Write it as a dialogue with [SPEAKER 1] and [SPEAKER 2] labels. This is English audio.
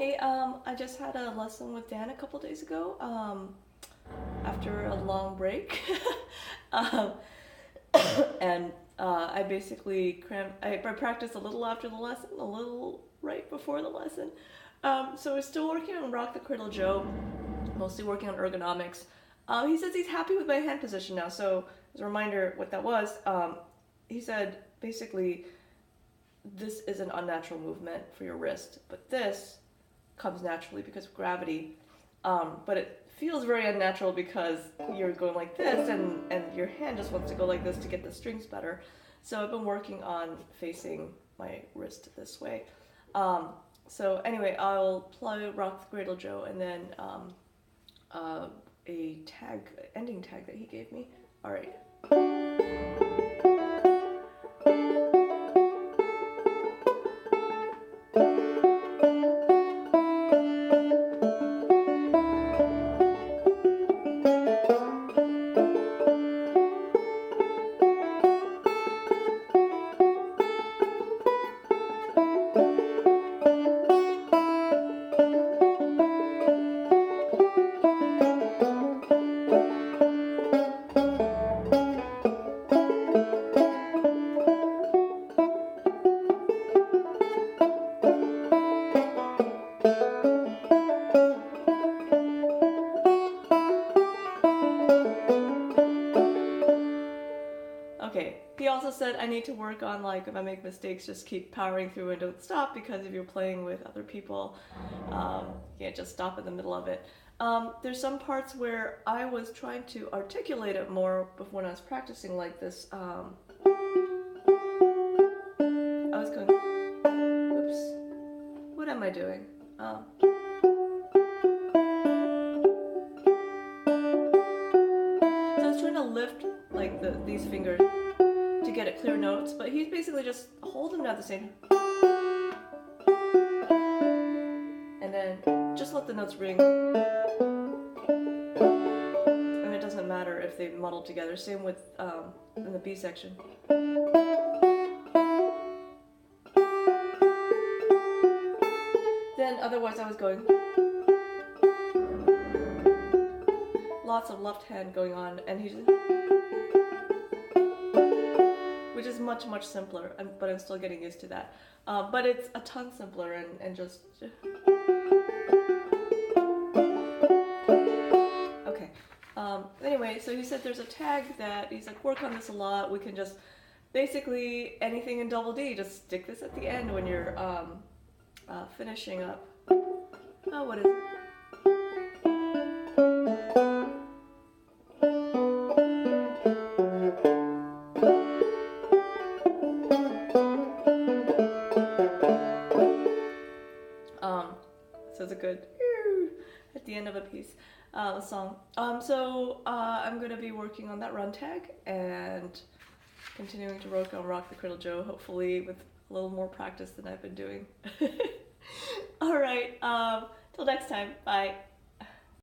[SPEAKER 1] Hey, I just had a lesson with Dan a couple days ago, after a long break. um, and I basically I practiced a little after the lesson, a little right before the lesson. So we're still working on Rock the Cradle Joe, mostly working on ergonomics. He says he's happy with my hand position now, so as a reminder what that was, he said basically this is an unnatural movement for your wrist, but this comes naturally because of gravity. But it feels very unnatural because you're going like this and your hand just wants to go like this to get the strings better. So I've been working on facing my wrist this way. So anyway, I'll play Rock the Cradle Joe and then a tag, ending tag that he gave me. All right. Okay, he also said I need to work on, like, if I make mistakes, just keep powering through and don't stop, because if you're playing with other people, you can't just stop in the middle of it. There's some parts where I was trying to articulate it more before when I was practicing like this. I was going, oops, what am I doing? So I was trying to lift like these fingers to get it clear notes, but he's basically just holding them at the same time. And then just let the notes ring. And it doesn't matter if they muddle together. Same with in the B section. Then otherwise I was going. Lots of left hand going on, and he's just, which is much, much simpler, but I'm still getting used to that. But it's a ton simpler and just... Okay. Anyway, so he said there's a tag that, he's like, work on this a lot. We can just, basically, anything in double D, just stick this at the end when you're finishing up. Oh, what is it? So it's a good at the end of a piece, a song. So I'm going to be working on that run tag and continuing to work on Rock the Cradle Joe, hopefully with a little more practice than I've been doing. All right, till next time, bye.